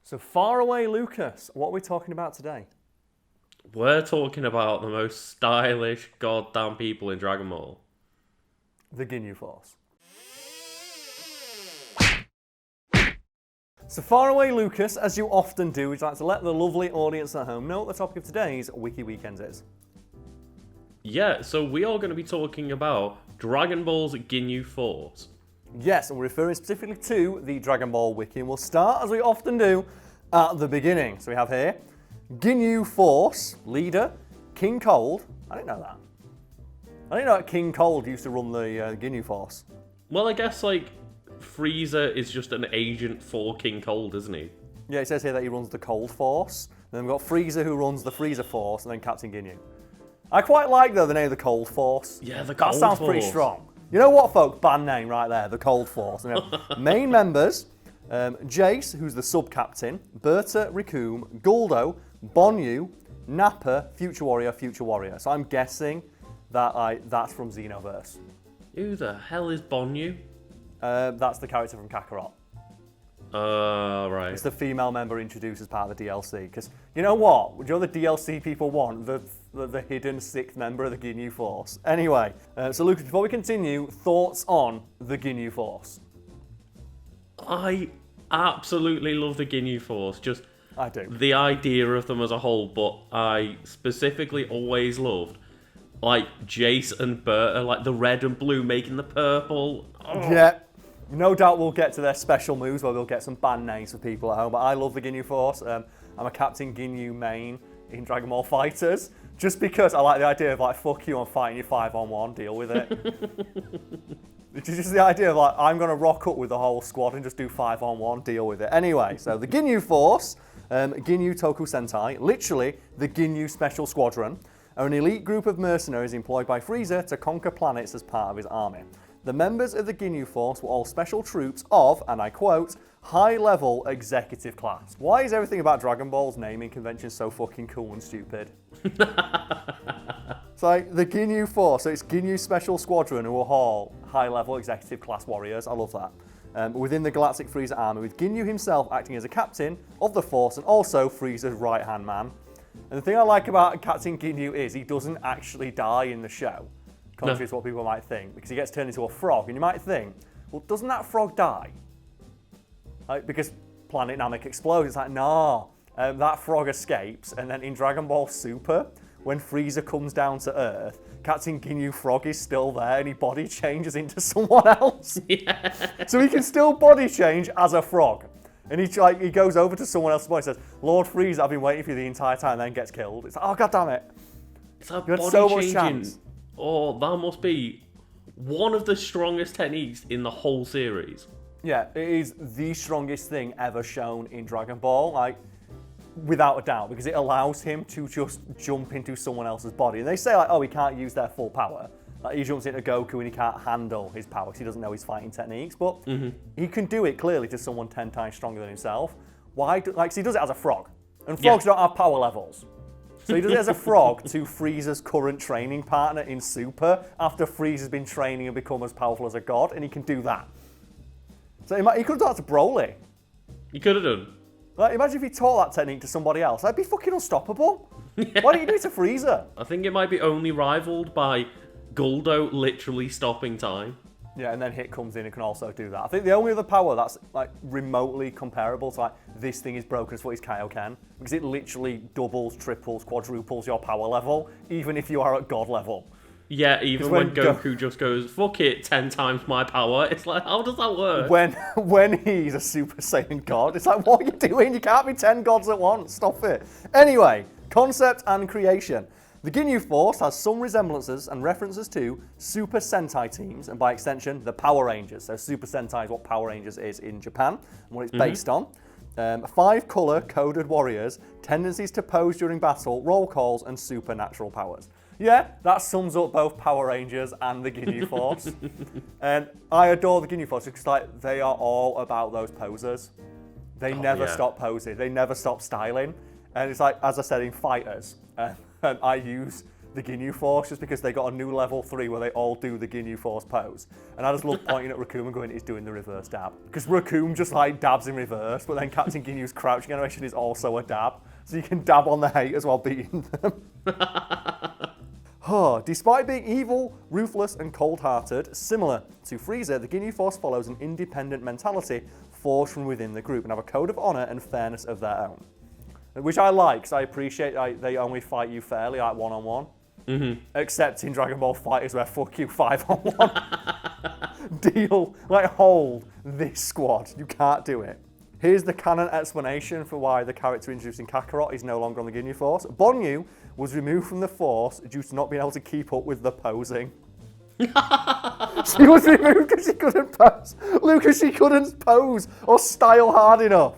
So far away, Lucas. What are we talking about today? We're talking about the most stylish goddamn people in Dragon Ball. The Ginyu Force. So far away, Lucas, as you often do, would you like to let the lovely audience at home know what the topic of today's Wiki Weekends is? Yeah, so we are going to be talking about Dragon Ball's Ginyu Force. Yes, and we're referring specifically to the Dragon Ball Wiki, and we'll start, as we often do, at the beginning. So we have here, Ginyu Force, leader, King Cold. I didn't know that. I didn't know that King Cold used to run the Ginyu Force. Well, I guess, Frieza is just an agent for King Cold, isn't he? Yeah, it says here that he runs the Cold Force. Then we've got Frieza who runs the Frieza Force, and then Captain Ginyu. I quite like, though, the name of the Cold Force. Yeah, the Cold Force. That sounds pretty strong. You know what, folks? Band name right there, the Cold Force. And we have main members, Jace, who's the sub-captain, Berta, Rickoom, Guldo, Bonyu, Nappa, Future Warrior. So I'm guessing that that's from Xenoverse. Who the hell is Bonyu? That's the character from Kakarot. Right. It's the female member introduced as part of the DLC. Because, you know what? Do you know the DLC people want? The hidden sixth member of the Ginyu Force. Anyway, so Lucas, before we continue, thoughts on the Ginyu Force? I absolutely love the Ginyu Force. Just I do. The idea of them as a whole, but I specifically always loved, Jace and Berta, the red and blue making the purple. Oh. Yeah. No doubt we'll get to their special moves where we'll get some band names for people at home, but I love the Ginyu Force. I'm a Captain Ginyu main in Dragon Ball FighterZ, just because I like the idea of fuck you, I'm fighting you 5-on-1, deal with it. It's just the idea of I'm going to rock up with the whole squad and just do 5-on-1, deal with it. Anyway, so the Ginyu Force, Ginyu Toku Sentai, literally the Ginyu Special Squadron, are an elite group of mercenaries employed by Frieza to conquer planets as part of his army. The members of the Ginyu Force were all special troops of, and I quote, high-level executive class. Why is everything about Dragon Ball's naming convention so fucking cool and stupid? It's the Ginyu Force, so it's Ginyu Special Squadron who are all high-level executive class warriors. I love that. Within the Galactic Frieza army, with Ginyu himself acting as a captain of the Force and also Frieza's right-hand man. And the thing I like about Captain Ginyu is he doesn't actually die in the show. Contrary to what people might think, because he gets turned into a frog, and you might think, well, doesn't that frog die? Because Planet Namek explodes. It's no, that frog escapes, and then in Dragon Ball Super, when Frieza comes down to Earth, Captain Ginyu Frog is still there, and he body changes into someone else. Yeah. So he can still body change as a frog. And he goes over to someone else's body and says, Lord Frieza, I've been waiting for you the entire time, and then gets killed. It's oh, god damn it. It's a you had body so much changing. chance. Oh, that must be one of the strongest techniques in the whole series. Yeah, it is the strongest thing ever shown in Dragon Ball, without a doubt, because it allows him to just jump into someone else's body. And they say, he can't use their full power. He jumps into Goku and he can't handle his power because he doesn't know his fighting techniques. But he can do it clearly to someone 10 times stronger than himself. Why? So he does it as a frog. And frogs don't have power levels. So he does it as a frog to Frieza's current training partner in Super after Frieza's been training and become as powerful as a god, and he can do that. So he could have done that to Broly. He could have done. Imagine if he taught that technique to somebody else. That'd be fucking unstoppable. Yeah. Why don't you do it to Frieza? I think it might be only rivaled by Guldo literally stopping time. Yeah, and then Hit comes in and can also do that. I think the only other power that's remotely comparable to this thing is broken is what his Kaioken, because it literally doubles, triples, quadruples your power level, even if you are at god level. Yeah, even when Goku just goes, fuck it, 10 times my power, it's how does that work? When he's a Super Saiyan god, it's what are you doing? You can't be 10 gods at once, stop it. Anyway, concept and creation. The Ginyu Force has some resemblances and references to Super Sentai teams, and by extension, the Power Rangers. So Super Sentai is what Power Rangers is in Japan, and what it's based on. 5-color coded warriors, tendencies to pose during battle, roll calls, and supernatural powers. Yeah, that sums up both Power Rangers and the Ginyu Force. And I adore the Ginyu Force because they are all about those posers. They never stop posing. They never stop styling. And it's as I said in Fighters, and I use the Ginyu Force just because they got a new level 3 where they all do the Ginyu Force pose. And I just love pointing at Raccoon and going, he's doing the reverse dab. Because Raccoon just like dabs in reverse, but then Captain Ginyu's crouching animation is also a dab. So you can dab on the haters while beating them. Despite being evil, ruthless, and cold-hearted, similar to Frieza, the Ginyu Force follows an independent mentality forged from within the group and have a code of honor and fairness of their own. Which I like, because I appreciate they only fight you fairly, like one-on-one. Mm-hmm. Except in Dragon Ball FighterZ where fuck you 5-on-1. Deal, like hold this squad, you can't do it. Here's the canon explanation for why the character introduced in Kakarot is no longer on the Ginyu Force. Bonyu was removed from the Force due to not being able to keep up with the posing. She was removed because she couldn't pose. Lucas, she couldn't pose or style hard enough.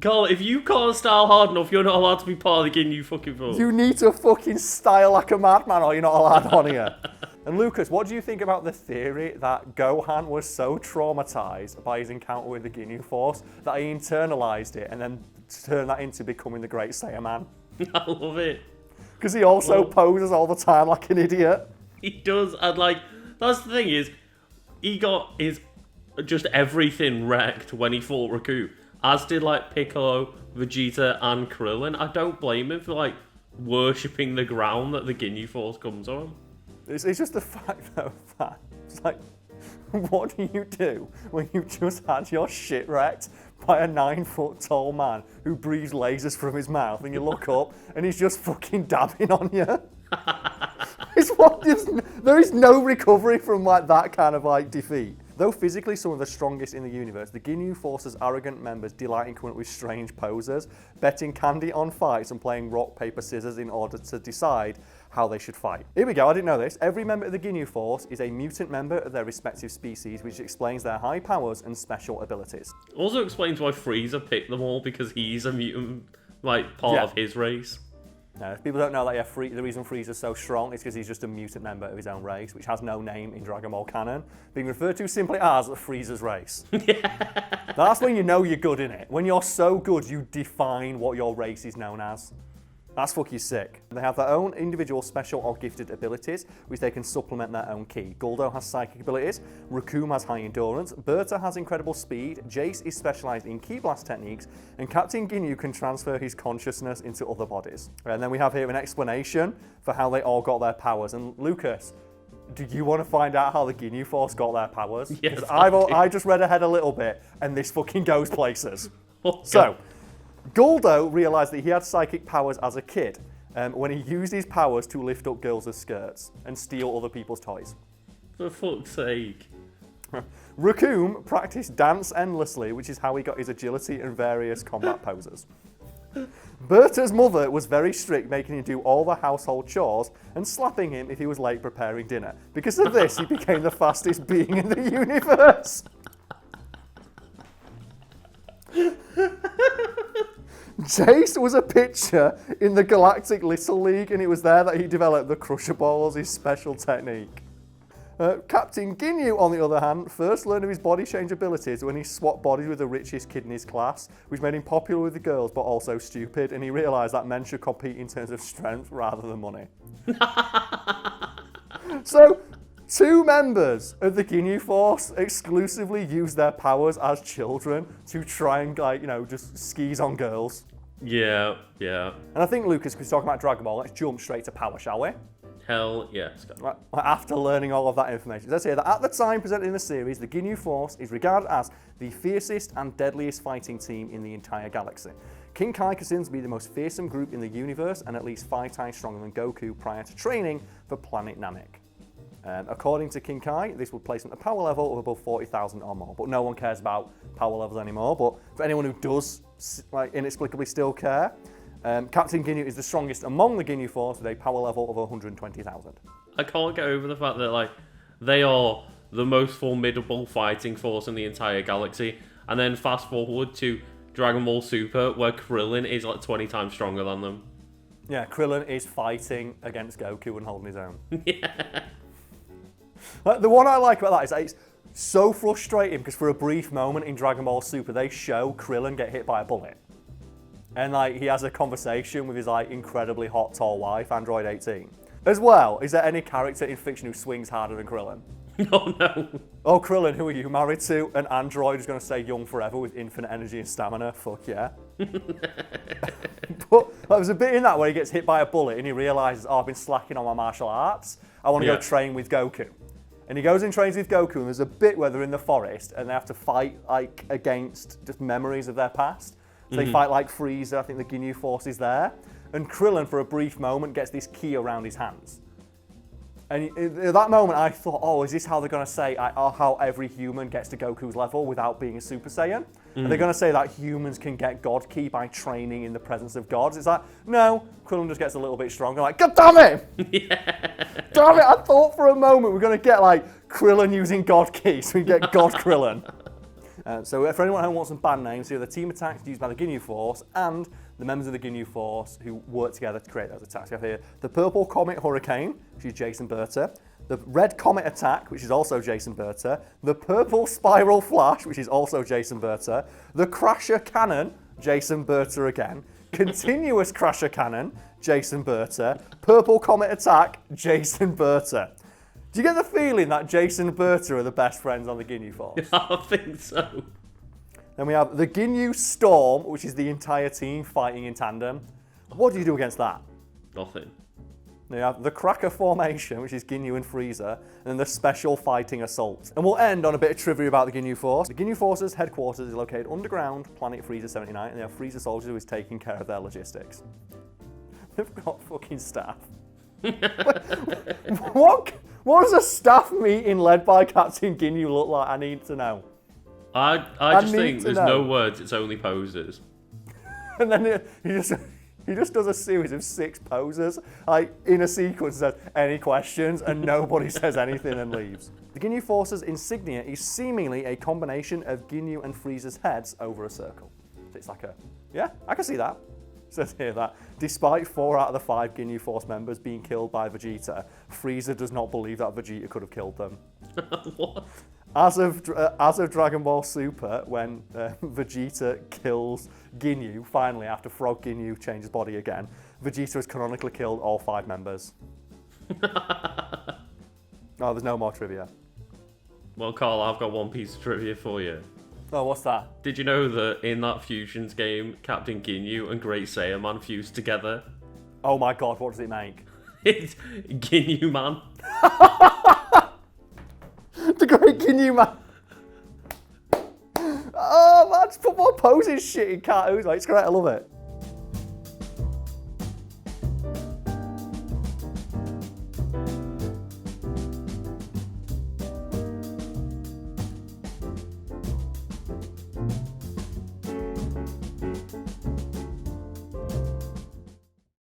Karl, if you can't style hard enough, you're not allowed to be part of the Ginyu fucking Force. You need to fucking style like a madman or you're not allowed on here. And Lucas, what do you think about the theory that Gohan was so traumatized by his encounter with the Ginyu Force that he internalized it and then turned that into becoming the Great Saiyaman? I love it. Because he also poses all the time like an idiot. He does, and like, that's the thing is, he got just everything wrecked when he fought Raku. As did like Piccolo, Vegeta, and Krillin. I don't blame him for like worshipping the ground that the Ginyu Force comes on. It's just the fact though that it's like, what do you do when you just had your shit wrecked by a 9-foot-tall man who breathes lasers from his mouth, and you look up and he's just fucking dabbing on you? There is no recovery from like that kind of like defeat. Though physically some of the strongest in the universe, the Ginyu Force's arrogant members delight in coming up with strange poses, betting candy on fights and playing rock, paper, scissors in order to decide how they should fight. Here we go, I didn't know this. Every member of the Ginyu Force is a mutant member of their respective species, which explains their high powers and special abilities. Also explains why Frieza picked them all, because he's a mutant, like, part of his race. No, if people don't know that, the reason Frieza's so strong is because he's just a mutant member of his own race, which has no name in Dragon Ball canon, being referred to simply as Frieza's race. That's when you know you're good in it. When you're so good, you define what your race is known as. That's fucking sick. They have their own individual special or gifted abilities, which they can supplement their own ki. Guldo has psychic abilities, Raccoon has high endurance, Berta has incredible speed, Jace is specialised in ki blast techniques, and Captain Ginyu can transfer his consciousness into other bodies. And then we have here an explanation for how they all got their powers. And Lucas, do you want to find out how the Ginyu Force got their powers? Yes, Because I just read ahead a little bit, and this fucking goes places. So, Guldo realised that he had psychic powers as a kid when he used his powers to lift up girls' skirts and steal other people's toys. For fuck's sake. Raccoon practiced dance endlessly, which is how he got his agility and various combat poses. Berta's mother was very strict, making him do all the household chores and slapping him if he was late preparing dinner. Because of this, he became the fastest being in the universe. Jace was a pitcher in the Galactic Little League, and it was there that he developed the Crusher Ball as his special technique. Captain Ginyu, on the other hand, first learned of his body change abilities when he swapped bodies with the richest kid in his class, which made him popular with the girls but also stupid, and he realised that men should compete in terms of strength rather than money. So, 2 members of the Ginyu Force exclusively use their powers as children to try and, like, you know, just skis on girls. Yeah. And I think, Lucas, because we're talking about Dragon Ball, let's jump straight to power, shall we? Hell yes. Right, after learning all of that information. Let's say that at the time presented in the series, the Ginyu Force is regarded as the fiercest and deadliest fighting team in the entire galaxy. King Kai considers to be the most fearsome group in the universe and at least 5 times stronger than Goku prior to training for Planet Namek. According to King Kai, this would place him at a power level of above 40,000 or more, but no one cares about power levels anymore. But for anyone who does, like, inexplicably still care, Captain Ginyu is the strongest among the Ginyu Force with a power level of 120,000. I can't get over the fact that, like, they are the most formidable fighting force in the entire galaxy, and then fast forward to Dragon Ball Super, where Krillin is like 20 times stronger than them. Yeah, Krillin is fighting against Goku and holding his own. Yeah. The one I like about that is that it's so frustrating because for a brief moment in Dragon Ball Super, they show Krillin get hit by a bullet. And like he has a conversation with his like incredibly hot tall wife, Android 18. As well, is there any character in fiction who swings harder than Krillin? Oh no. Oh, Krillin, who are you? Married to an android who's going to stay young forever with infinite energy and stamina? Fuck yeah. But there's a bit in that where he gets hit by a bullet and he realises, oh, I've been slacking on my martial arts. I want to go train with Goku. And he goes and trains with Goku, and there's a bit where they're in the forest and they have to fight like against just memories of their past. So they fight like Frieza, I think the Ginyu Force is there. And Krillin, for a brief moment, gets this key around his hands. And at that moment, I thought, oh, is this how they're going to say how every human gets to Goku's level without being a Super Saiyan? Are they going to say that humans can get God Ki by training in the presence of gods? It's like, no, Krillin just gets a little bit stronger. Like, God damn it! Damn it, I thought for a moment we're going to get, like, Krillin using God Ki, so we get God Krillin. So for anyone who wants some band names, here are the team attacks used by the Ginyu Force and the members of the Ginyu Force who work together to create those attacks. We have here the Purple Comet Hurricane, which is Jason Berta, the Red Comet Attack, which is also Jason Berta, the Purple Spiral Flash, which is also Jason Berta, the Crasher Cannon, Jason Berta again, Continuous Crasher Cannon, Jason Berta, Purple Comet Attack, Jason Berta. Do you get the feeling that Jason and Berta are the best friends on the Ginyu Force? I think so. Then we have the Ginyu Storm, which is the entire team fighting in tandem. What do you do against that? Nothing. Then you have the Cracker Formation, which is Ginyu and Frieza, and then the Special Fighting Assault. And we'll end on a bit of trivia about the Ginyu Force. The Ginyu Force's headquarters is located underground, planet Frieza 79, and they have Frieza soldiers who is taking care of their logistics. They've got fucking staff. What does a staff meeting led by Captain Ginyu look like? I need to know. I just think there's no words, it's only poses. And then he just does a series of 6 poses, like in a sequence, says, any questions, and nobody says anything and leaves. The Ginyu Force's insignia is seemingly a combination of Ginyu and Frieza's heads over a circle. So it's like I can see that. It says here that despite 4 out of the 5 Ginyu Force members being killed by Vegeta, Frieza does not believe that Vegeta could have killed them. What? As of Dragon Ball Super, when Vegeta kills Ginyu, finally after Frog Ginyu changes body again, Vegeta has canonically killed all 5 members. Oh, there's no more trivia. Well, Karl, I've got one piece of trivia for you. Oh, what's that? Did you know that in that Fusions game, Captain Ginyu and Great Saiyaman fused together? Oh my god, what does it make? It's Ginyu Man. The Great Ginyu Man. Oh man, just put more poses shit in cartoons. Like, it's great, I love it.